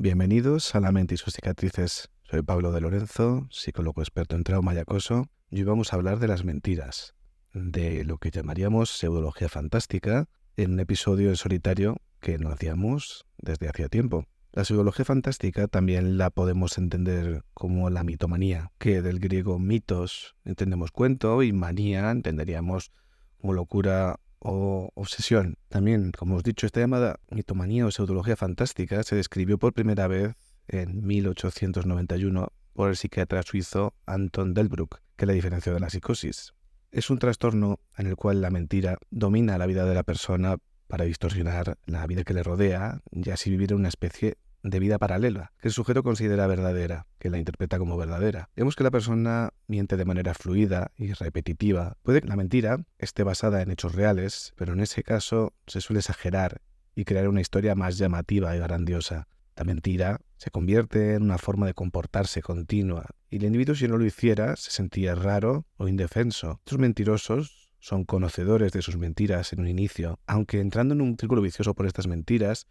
Bienvenidos a La mente y sus cicatrices. Soy Pablo de Lorenzo, psicólogo experto en trauma y acoso, y hoy vamos a hablar de las mentiras, de lo que llamaríamos pseudología fantástica, en un episodio en solitario que no hacíamos desde hacía tiempo. La pseudología fantástica también la podemos entender como la mitomanía, que del griego mitos entendemos cuento y manía entenderíamos como locura o obsesión. También, como os he dicho, esta llamada mitomanía o pseudología fantástica se describió por primera vez en 1891 por el psiquiatra suizo Anton Delbruck, que la diferenció de la psicosis. Es un trastorno en el cual la mentira domina la vida de la persona para distorsionar la vida que le rodea y así vivir una especie de vida paralela, que el sujeto considera verdadera, que la interpreta como verdadera. Vemos que la persona miente de manera fluida y repetitiva. Puede que la mentira esté basada en hechos reales, pero en ese caso se suele exagerar y crear una historia más llamativa y grandiosa. La mentira se convierte en una forma de comportarse continua y el individuo, si no lo hiciera, se sentía raro o indefenso. Estos mentirosos son conocedores de sus mentiras en un inicio, aunque entrando en un círculo vicioso por estas mentiras,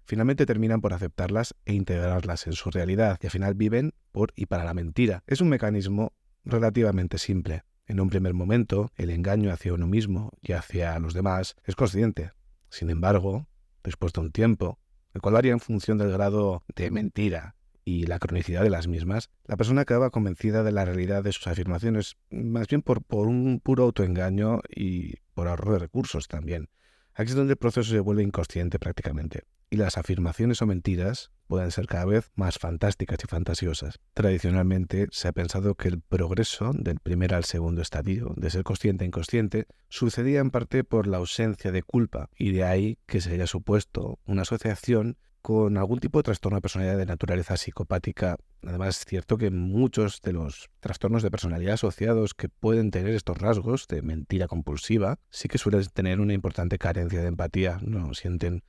finalmente terminan por aceptarlas e integrarlas en su realidad y al final viven por y para la mentira. Es un mecanismo relativamente simple. En un primer momento, el engaño hacia uno mismo y hacia los demás es consciente. Sin embargo, después de un tiempo, el cual varía en función del grado de mentira y la cronicidad de las mismas, la persona acaba convencida de la realidad de sus afirmaciones, más bien por un puro autoengaño y por ahorro de recursos también. Aquí es donde el proceso se vuelve inconsciente prácticamente, y las afirmaciones o mentiras pueden ser cada vez más fantásticas y fantasiosas. Tradicionalmente se ha pensado que el progreso del primer al segundo estadio, de ser consciente a inconsciente, sucedía en parte por la ausencia de culpa, y de ahí que se haya supuesto una asociación con algún tipo de trastorno de personalidad de naturaleza psicopática. Además, es cierto que muchos de los trastornos de personalidad asociados que pueden tener estos rasgos de mentira compulsiva sí que suelen tener una importante carencia de empatía, no sienten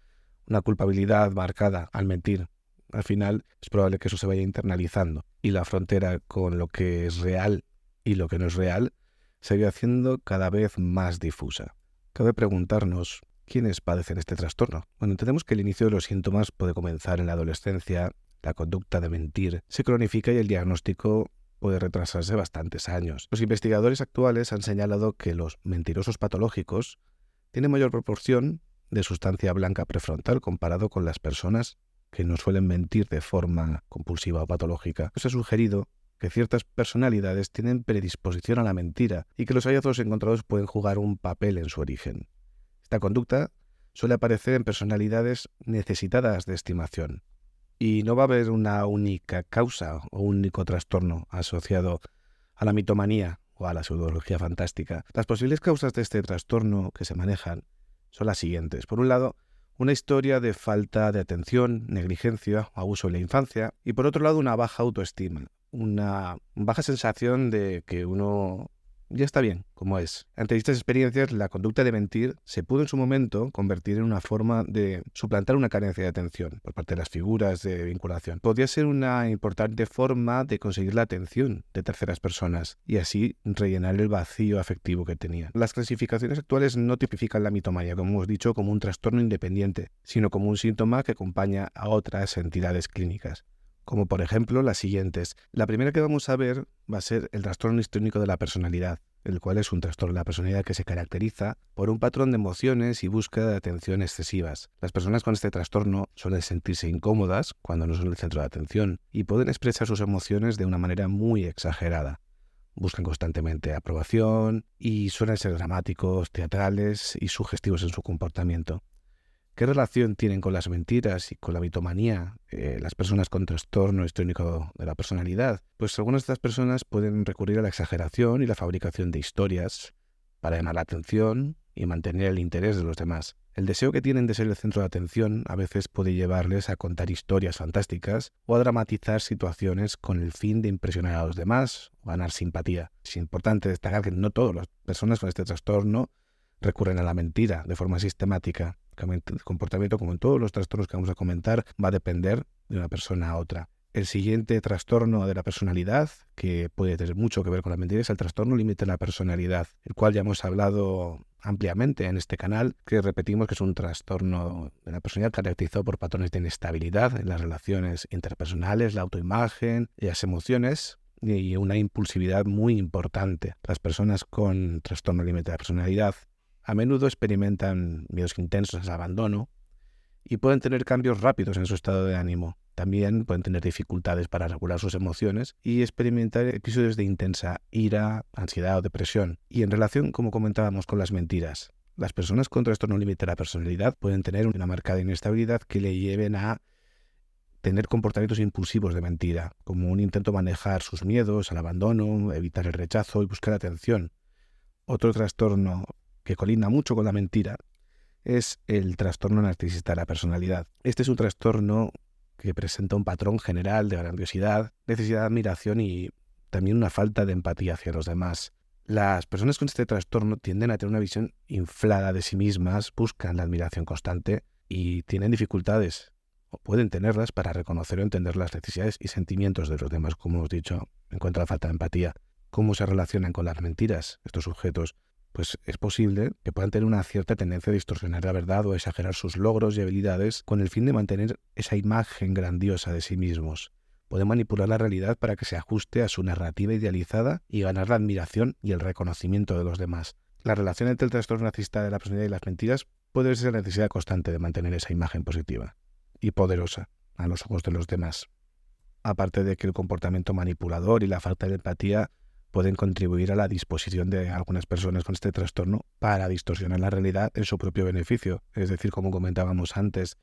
una culpabilidad marcada al mentir. Al final es probable que eso se vaya internalizando y la frontera con lo que es real y lo que no es real se va haciendo cada vez más difusa. Cabe preguntarnos, ¿quiénes padecen este trastorno? Bueno, entendemos que el inicio de los síntomas puede comenzar en la adolescencia, la conducta de mentir se cronifica y el diagnóstico puede retrasarse bastantes años. Los investigadores actuales han señalado que los mentirosos patológicos tienen mayor proporción de sustancia blanca prefrontal comparado con las personas que no suelen mentir de forma compulsiva o patológica. Se ha sugerido que ciertas personalidades tienen predisposición a la mentira y que los hallazgos encontrados pueden jugar un papel en su origen. Esta conducta suele aparecer en personalidades necesitadas de estimación y no va a haber una única causa o un único trastorno asociado a la mitomanía o a la pseudología fantástica. Las posibles causas de este trastorno que se manejan son las siguientes. Por un lado, una historia de falta de atención, negligencia o abuso en la infancia, y por otro lado una baja autoestima, una baja sensación de que uno ya está bien como es. Ante estas experiencias, la conducta de mentir se pudo en su momento convertir en una forma de suplantar una carencia de atención por parte de las figuras de vinculación. Podría ser una importante forma de conseguir la atención de terceras personas y así rellenar el vacío afectivo que tenía. Las clasificaciones actuales no tipifican la mitomanía, como hemos dicho, como un trastorno independiente, sino como un síntoma que acompaña a otras entidades clínicas, como por ejemplo las siguientes. La primera que vamos a ver va a ser el trastorno histriónico de la personalidad, el cual es un trastorno de la personalidad que se caracteriza por un patrón de emociones y búsqueda de atención excesivas. Las personas con este trastorno suelen sentirse incómodas cuando no son el centro de atención y pueden expresar sus emociones de una manera muy exagerada. Buscan constantemente aprobación y suelen ser dramáticos, teatrales y sugestivos en su comportamiento. ¿Qué relación tienen con las mentiras y con la mitomanía las personas con trastorno histriónico de la personalidad? Pues algunas de estas personas pueden recurrir a la exageración y la fabricación de historias para llamar la atención y mantener el interés de los demás. El deseo que tienen de ser el centro de atención a veces puede llevarles a contar historias fantásticas o a dramatizar situaciones con el fin de impresionar a los demás o ganar simpatía. Es importante destacar que no todas las personas con este trastorno recurren a la mentira de forma sistemática. El comportamiento, como en todos los trastornos que vamos a comentar, va a depender de una persona a otra. El siguiente trastorno de la personalidad, que puede tener mucho que ver con la mentira, es el trastorno límite de la personalidad, el cual ya hemos hablado ampliamente en este canal, que repetimos que es un trastorno de la personalidad caracterizado por patrones de inestabilidad en las relaciones interpersonales, la autoimagen y las emociones, y una impulsividad muy importante. Las personas con trastorno límite de la personalidad a menudo experimentan miedos intensos al abandono y pueden tener cambios rápidos en su estado de ánimo. También pueden tener dificultades para regular sus emociones y experimentar episodios de intensa ira, ansiedad o depresión. Y en relación, como comentábamos, con las mentiras, las personas con trastorno límite de la personalidad pueden tener una marcada inestabilidad que le lleven a tener comportamientos impulsivos de mentira, como un intento de manejar sus miedos al abandono, evitar el rechazo y buscar atención. Otro trastorno que colinda mucho con la mentira es el trastorno narcisista de la personalidad. Este es un trastorno que presenta un patrón general de grandiosidad, necesidad de admiración y también una falta de empatía hacia los demás. Las personas con este trastorno tienden a tener una visión inflada de sí mismas, buscan la admiración constante y tienen dificultades, o pueden tenerlas, para reconocer o entender las necesidades y sentimientos de los demás, como hemos dicho, en cuanto a la falta de empatía. ¿Cómo se relacionan con las mentiras estos sujetos? Pues es posible que puedan tener una cierta tendencia a distorsionar la verdad o a exagerar sus logros y habilidades con el fin de mantener esa imagen grandiosa de sí mismos. Pueden manipular la realidad para que se ajuste a su narrativa idealizada y ganar la admiración y el reconocimiento de los demás. La relación entre el trastorno narcisista de la personalidad y las mentiras puede ser la necesidad constante de mantener esa imagen positiva y poderosa a los ojos de los demás. Aparte de que el comportamiento manipulador y la falta de empatía pueden contribuir a la disposición de algunas personas con este trastorno para distorsionar la realidad en su propio beneficio. Es decir, como comentábamos antes,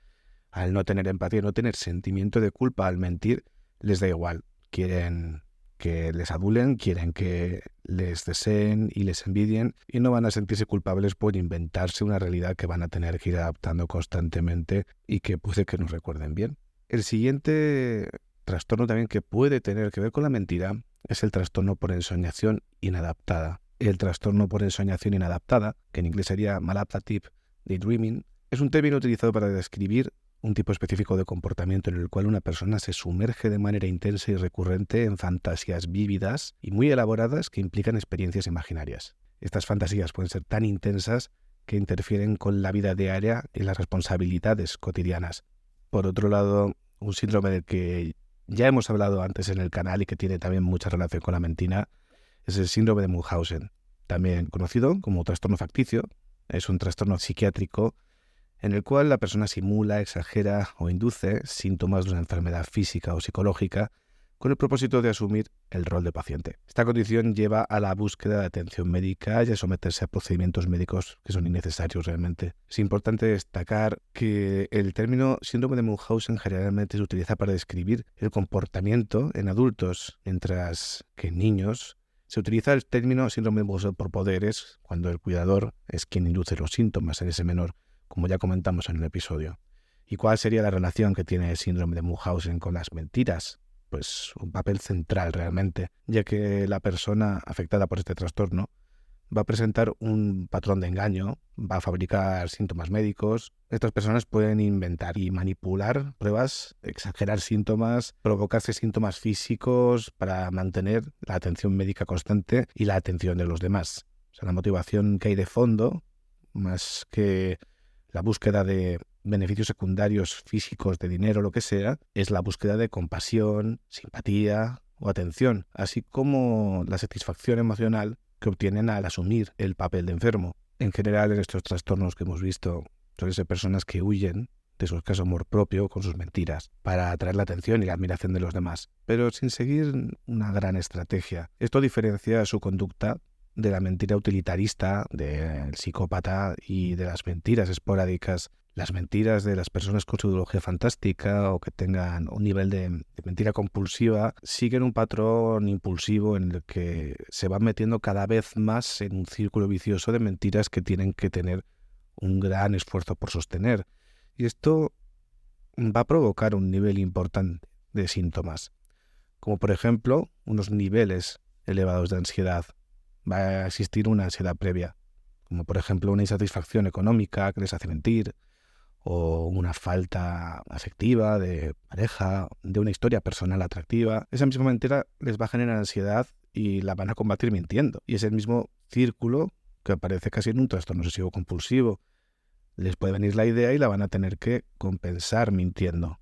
al no tener empatía, no tener sentimiento de culpa al mentir, les da igual. Quieren que les adulen, quieren que les deseen y les envidien y no van a sentirse culpables por inventarse una realidad que van a tener que ir adaptando constantemente y que puede que nos recuerden bien. El siguiente trastorno también que puede tener que ver con la mentira es el trastorno por ensoñación inadaptada. El trastorno por ensoñación inadaptada, que en inglés sería maladaptive daydreaming, es un término utilizado para describir un tipo específico de comportamiento en el cual una persona se sumerge de manera intensa y recurrente en fantasías vívidas y muy elaboradas que implican experiencias imaginarias. Estas fantasías pueden ser tan intensas que interfieren con la vida diaria y las responsabilidades cotidianas. Por otro lado, un síndrome del que ya hemos hablado antes en el canal y que tiene también mucha relación con la mentira es el síndrome de Munchausen, también conocido como trastorno facticio. Es un trastorno psiquiátrico en el cual la persona simula, exagera o induce síntomas de una enfermedad física o psicológica con el propósito de asumir el rol de paciente. Esta condición lleva a la búsqueda de atención médica y a someterse a procedimientos médicos que son innecesarios realmente. Es importante destacar que el término síndrome de Munchausen generalmente se utiliza para describir el comportamiento en adultos, mientras que en niños se utiliza el término síndrome de Munchausen por poderes cuando el cuidador es quien induce los síntomas en ese menor, como ya comentamos en el episodio. ¿Y cuál sería la relación que tiene el síndrome de Munchausen con las mentiras? Pues un papel central realmente, ya que la persona afectada por este trastorno va a presentar un patrón de engaño, va a fabricar síntomas médicos. Estas personas pueden inventar y manipular pruebas, exagerar síntomas, provocarse síntomas físicos para mantener la atención médica constante y la atención de los demás. O sea, la motivación que hay de fondo, más que la búsqueda de beneficios secundarios físicos, de dinero, lo que sea, es la búsqueda de compasión, simpatía o atención, así como la satisfacción emocional que obtienen al asumir el papel de enfermo. En general, en estos trastornos que hemos visto, suelen ser personas que huyen de su escaso amor propio con sus mentiras para atraer la atención y la admiración de los demás, pero sin seguir una gran estrategia. Esto diferencia su conducta de la mentira utilitarista, del psicópata y de las mentiras esporádicas. Las mentiras de las personas con pseudología fantástica o que tengan un nivel de mentira compulsiva siguen un patrón impulsivo en el que se van metiendo cada vez más en un círculo vicioso de mentiras que tienen que tener un gran esfuerzo por sostener. Y esto va a provocar un nivel importante de síntomas, como por ejemplo unos niveles elevados de ansiedad. Va a existir una ansiedad previa, como por ejemplo una insatisfacción económica que les hace mentir, o una falta afectiva de pareja, de una historia personal atractiva. Esa misma mentira les va a generar ansiedad y la van a combatir mintiendo. Y es el mismo círculo que aparece casi en un trastorno obsesivo compulsivo. Les puede venir la idea y la van a tener que compensar mintiendo.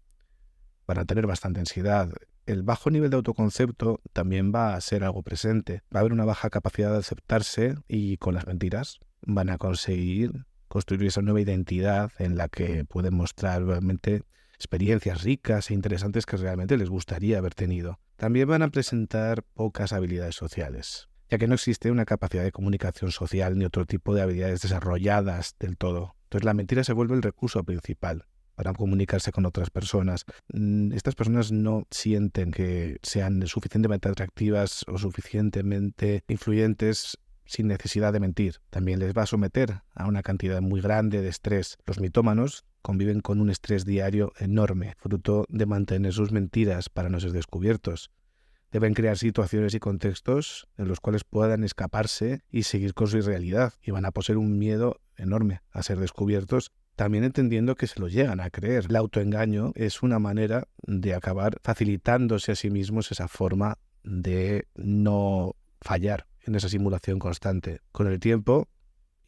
Van a tener bastante ansiedad. El bajo nivel de autoconcepto también va a ser algo presente. Va a haber una baja capacidad de aceptarse y con las mentiras van a conseguir construir esa nueva identidad en la que pueden mostrar realmente experiencias ricas e interesantes que realmente les gustaría haber tenido. También van a presentar pocas habilidades sociales, ya que no existe una capacidad de comunicación social ni otro tipo de habilidades desarrolladas del todo. Entonces la mentira se vuelve el recurso principal para comunicarse con otras personas. Estas personas no sienten que sean suficientemente atractivas o suficientemente influyentes sin necesidad de mentir. También les va a someter a una cantidad muy grande de estrés. Los mitómanos conviven con un estrés diario enorme, fruto de mantener sus mentiras para no ser descubiertos. Deben crear situaciones y contextos en los cuales puedan escaparse y seguir con su irrealidad, y van a poseer un miedo enorme a ser descubiertos, también entendiendo que se lo llegan a creer. El autoengaño es una manera de acabar facilitándose a sí mismos esa forma de no fallar en esa simulación constante. Con el tiempo,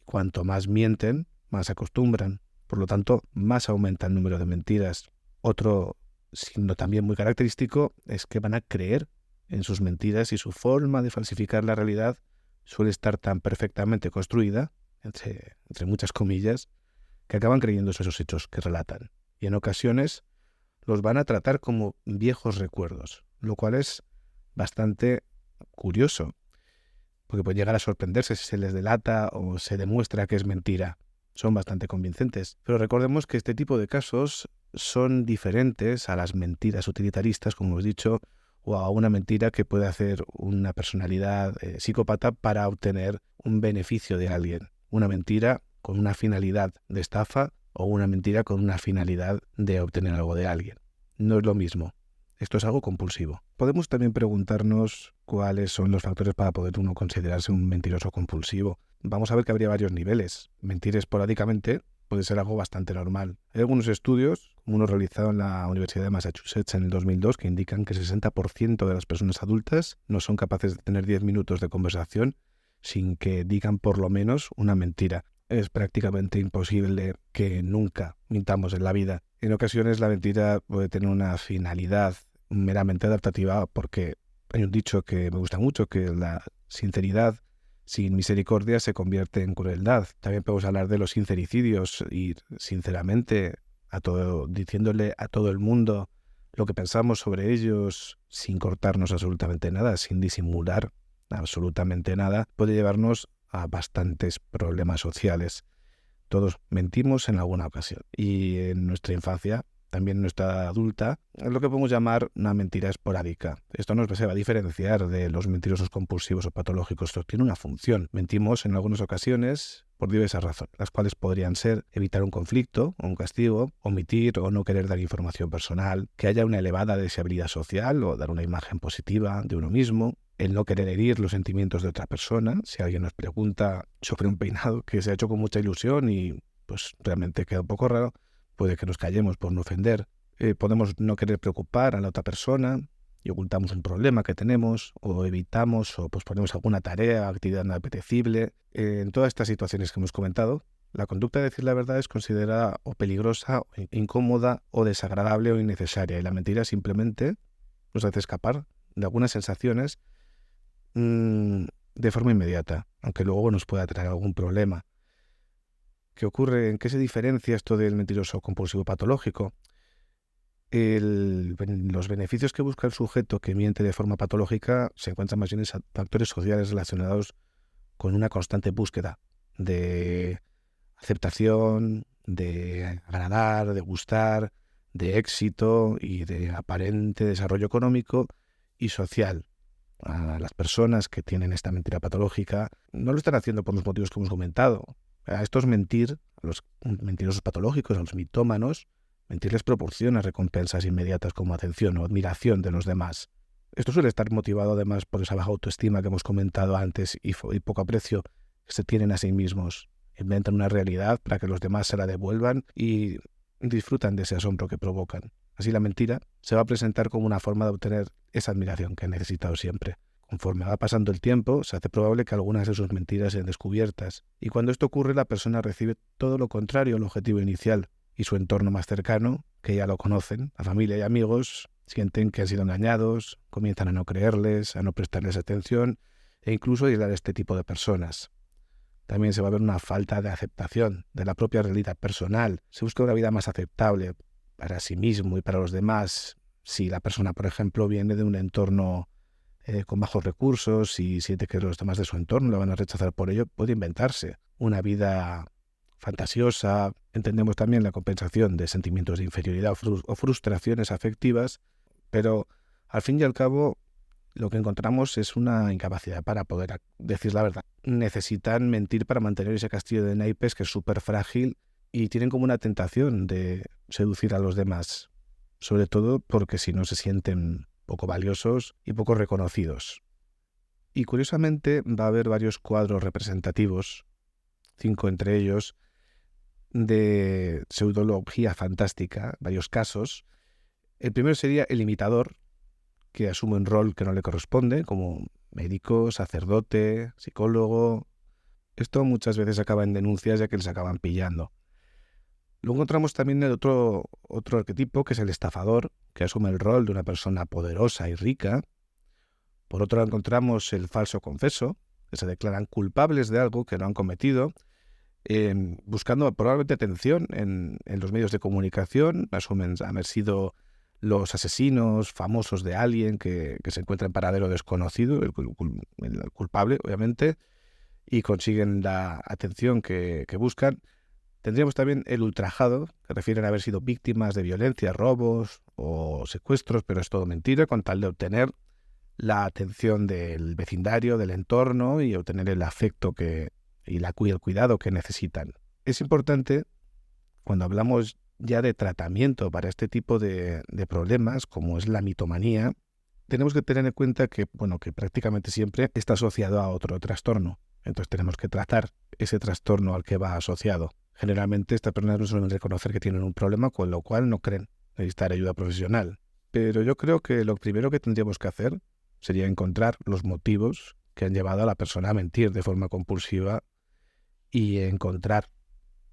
cuanto más mienten, más se acostumbran. Por lo tanto, más aumenta el número de mentiras. Otro signo también muy característico es que van a creer en sus mentiras y su forma de falsificar la realidad suele estar tan perfectamente construida, entre muchas comillas, que acaban creyéndose esos hechos que relatan. Y en ocasiones los van a tratar como viejos recuerdos, lo cual es bastante curioso, porque puede llegar a sorprenderse si se les delata o se demuestra que es mentira. Son bastante convincentes. Pero recordemos que este tipo de casos son diferentes a las mentiras utilitaristas, como hemos dicho, o a una mentira que puede hacer una personalidad psicópata para obtener un beneficio de alguien. Una mentira con una finalidad de estafa o una mentira con una finalidad de obtener algo de alguien. No es lo mismo. Esto es algo compulsivo. Podemos también preguntarnos cuáles son los factores para poder uno considerarse un mentiroso compulsivo. Vamos a ver que habría varios niveles. Mentir esporádicamente puede ser algo bastante normal. Hay algunos estudios, como uno realizado en la Universidad de Massachusetts en el 2002, que indican que el 60% de las personas adultas no son capaces de tener 10 minutos de conversación sin que digan por lo menos una mentira. Es prácticamente imposible que nunca mintamos en la vida. En ocasiones la mentira puede tener una finalidad meramente adaptativa, porque hay un dicho que me gusta mucho, que la sinceridad sin misericordia se convierte en crueldad. También podemos hablar de los sincericidios, ir sinceramente diciéndole a todo el mundo lo que pensamos sobre ellos sin cortarnos absolutamente nada, sin disimular absolutamente nada, puede llevarnos a bastantes problemas sociales. Todos mentimos en alguna ocasión, y en nuestra infancia, también en nuestra adulta, es lo que podemos llamar una mentira esporádica. Esto nos se va a diferenciar de los mentirosos compulsivos o patológicos. Esto tiene una función. Mentimos en algunas ocasiones por diversas razones, las cuales podrían ser evitar un conflicto o un castigo, omitir o no querer dar información personal, que haya una elevada deseabilidad social o dar una imagen positiva de uno mismo, el no querer herir los sentimientos de otra persona. Si alguien nos pregunta sobre un peinado que se ha hecho con mucha ilusión y pues realmente queda un poco raro, puede que nos callemos por no ofender. Podemos no querer preocupar a la otra persona y ocultamos un problema que tenemos, o evitamos o posponemos alguna tarea o actividad no apetecible. En todas estas situaciones que hemos comentado, la conducta de decir la verdad es considerada o peligrosa, o incómoda, o desagradable o innecesaria, y la mentira simplemente nos hace escapar de algunas sensaciones de forma inmediata, aunque luego nos pueda traer algún problema. ¿Qué ocurre? ¿En qué se diferencia esto del mentiroso compulsivo patológico? Los beneficios que busca el sujeto que miente de forma patológica se encuentran más bien en factores sociales relacionados con una constante búsqueda de aceptación, de agradar, de gustar, de éxito y de aparente desarrollo económico y social. A las personas que tienen esta mentira patológica no lo están haciendo por los motivos que hemos comentado. A estos mentir, a los mentirosos patológicos, a los mitómanos, mentir les proporciona recompensas inmediatas como atención o admiración de los demás. Esto suele estar motivado además por esa baja autoestima que hemos comentado antes y poco aprecio que se tienen a sí mismos. Inventan una realidad para que los demás se la devuelvan y disfrutan de ese asombro que provocan. Así la mentira se va a presentar como una forma de obtener esa admiración que han necesitado siempre. Conforme va pasando el tiempo, se hace probable que algunas de sus mentiras sean descubiertas, y cuando esto ocurre, la persona recibe todo lo contrario al objetivo inicial, y su entorno más cercano, que ya lo conocen, la familia y amigos, sienten que han sido engañados, comienzan a no creerles, a no prestarles atención, e incluso a aislar a este tipo de personas. También se va a ver una falta de aceptación de la propia realidad personal. Se busca una vida más aceptable para sí mismo y para los demás. Si la persona, por ejemplo, viene de un entorno con bajos recursos y siente que los demás de su entorno la van a rechazar por ello, puede inventarse una vida fantasiosa. Entendemos también la compensación de sentimientos de inferioridad o frustraciones afectivas, pero al fin y al cabo lo que encontramos es una incapacidad para poder decir la verdad. Necesitan mentir para mantener ese castillo de naipes que es súper frágil y tienen como una tentación de seducir a los demás, sobre todo porque si no se sienten poco valiosos y poco reconocidos. Y curiosamente va a haber varios cuadros representativos, 5 entre ellos, de pseudología fantástica, varios casos. El primero sería el imitador, que asume un rol que no le corresponde, como médico, sacerdote, psicólogo. Esto muchas veces acaba en denuncias ya que les acaban pillando. Luego encontramos también el otro arquetipo, que es el estafador, que asume el rol de una persona poderosa y rica. Por otro lado encontramos el falso confeso, que se declaran culpables de algo que no han cometido, buscando probablemente atención en los medios de comunicación. Asumen haber sido los asesinos famosos de alguien que se encuentra en paradero desconocido, el culpable, obviamente, y consiguen la atención que buscan. Tendríamos también el ultrajado, que refieren a haber sido víctimas de violencia, robos o secuestros, pero es todo mentira, con tal de obtener la atención del vecindario, del entorno y obtener el afecto y el cuidado que necesitan. Es importante, cuando hablamos ya de tratamiento para este tipo de problemas, como es la mitomanía, tenemos que tener en cuenta que prácticamente siempre está asociado a otro trastorno. Entonces tenemos que tratar ese trastorno al que va asociado. Generalmente estas personas no suelen reconocer que tienen un problema, con lo cual no creen necesitar ayuda profesional. Pero yo creo que lo primero que tendríamos que hacer sería encontrar los motivos que han llevado a la persona a mentir de forma compulsiva y encontrar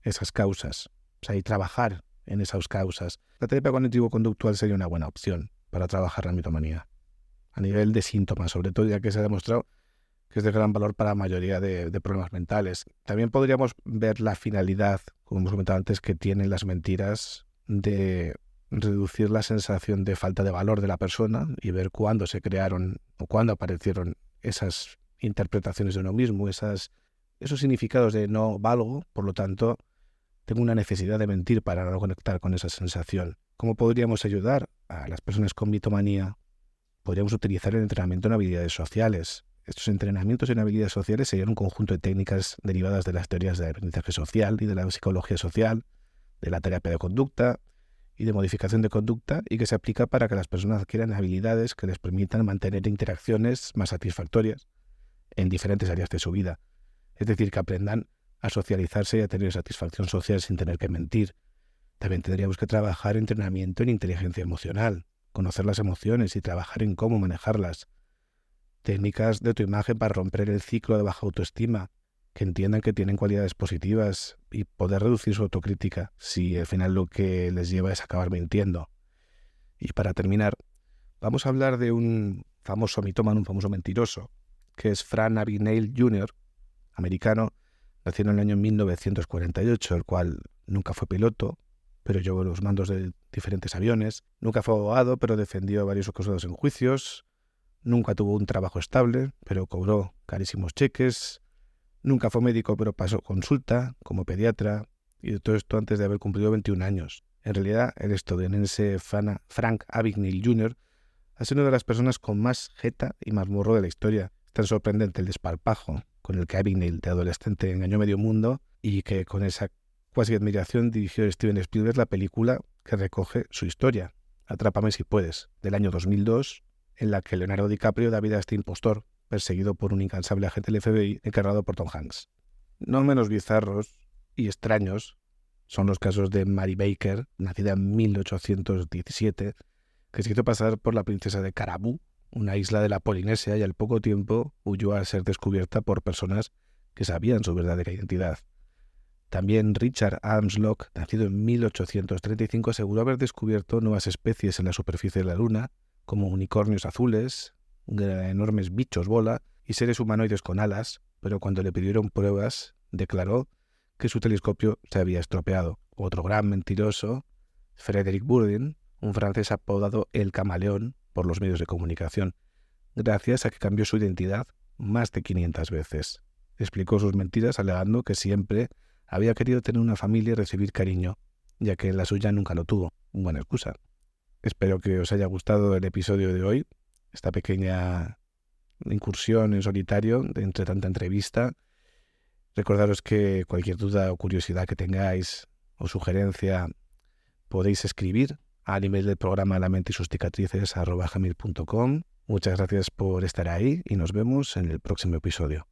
esas causas, o sea, y trabajar en esas causas. La terapia cognitivo-conductual sería una buena opción para trabajar la mitomanía, a nivel de síntomas, sobre todo, ya que se ha demostrado que es de gran valor para la mayoría de problemas mentales. También podríamos ver la finalidad, como hemos comentado antes, que tienen las mentiras de reducir la sensación de falta de valor de la persona y ver cuándo se crearon o cuándo aparecieron esas interpretaciones de uno mismo, esos significados de no valgo, por lo tanto, tengo una necesidad de mentir para no conectar con esa sensación. ¿Cómo podríamos ayudar a las personas con mitomanía? Podríamos utilizar el entrenamiento en habilidades sociales. Estos entrenamientos en habilidades sociales serían un conjunto de técnicas derivadas de las teorías de aprendizaje social y de la psicología social, de la terapia de conducta y de modificación de conducta, y que se aplica para que las personas adquieran habilidades que les permitan mantener interacciones más satisfactorias en diferentes áreas de su vida. Es decir, que aprendan a socializarse y a tener satisfacción social sin tener que mentir. También tendríamos que trabajar entrenamiento en inteligencia emocional, conocer las emociones y trabajar en cómo manejarlas. Técnicas de autoimagen para romper el ciclo de baja autoestima, que entiendan que tienen cualidades positivas y poder reducir su autocrítica si al final lo que les lleva es acabar mintiendo. Y para terminar, vamos a hablar de un famoso mitómano, un famoso mentiroso, que es Frank Abagnale Jr., americano, nació en el año 1948, el cual nunca fue piloto, pero llevó los mandos de diferentes aviones. Nunca fue abogado, pero defendió a varios acusados en juicios. Nunca tuvo un trabajo estable, pero cobró carísimos cheques. Nunca fue médico, pero pasó consulta como pediatra. Y de todo esto antes de haber cumplido 21 años. En realidad, el estadounidense Frank Abagnale Jr. ha sido una de las personas con más jeta y más morro de la historia. Es tan sorprendente el desparpajo con el que Abagnale, de adolescente, engañó medio mundo, y que con esa cuasi admiración dirigió Steven Spielberg la película que recoge su historia, Atrápame si puedes, del año 2002, en la que Leonardo DiCaprio da vida a este impostor, perseguido por un incansable agente del FBI encarnado por Tom Hanks. No menos bizarros y extraños son los casos de Mary Baker, nacida en 1817, que se hizo pasar por la princesa de Carabú una isla de la Polinesia, y al poco tiempo huyó al ser descubierta por personas que sabían su verdadera identidad. También Richard Adams Locke, nacido en 1835, aseguró haber descubierto nuevas especies en la superficie de la Luna, como unicornios azules, enormes bichos bola y seres humanoides con alas, pero cuando le pidieron pruebas, declaró que su telescopio se había estropeado. Otro gran mentiroso, Frederick Bourdin, un francés apodado El Camaleón por los medios de comunicación, gracias a que cambió su identidad más de 500 veces. Explicó sus mentiras alegando que siempre había querido tener una familia y recibir cariño, ya que en la suya nunca lo tuvo. Buena excusa. Espero que os haya gustado el episodio de hoy, esta pequeña incursión en solitario entre tanta entrevista. Recordaros que cualquier duda o curiosidad que tengáis o sugerencia podéis escribir al email del programa lamentisuscicatrices@gmail.com. Muchas gracias por estar ahí y nos vemos en el próximo episodio.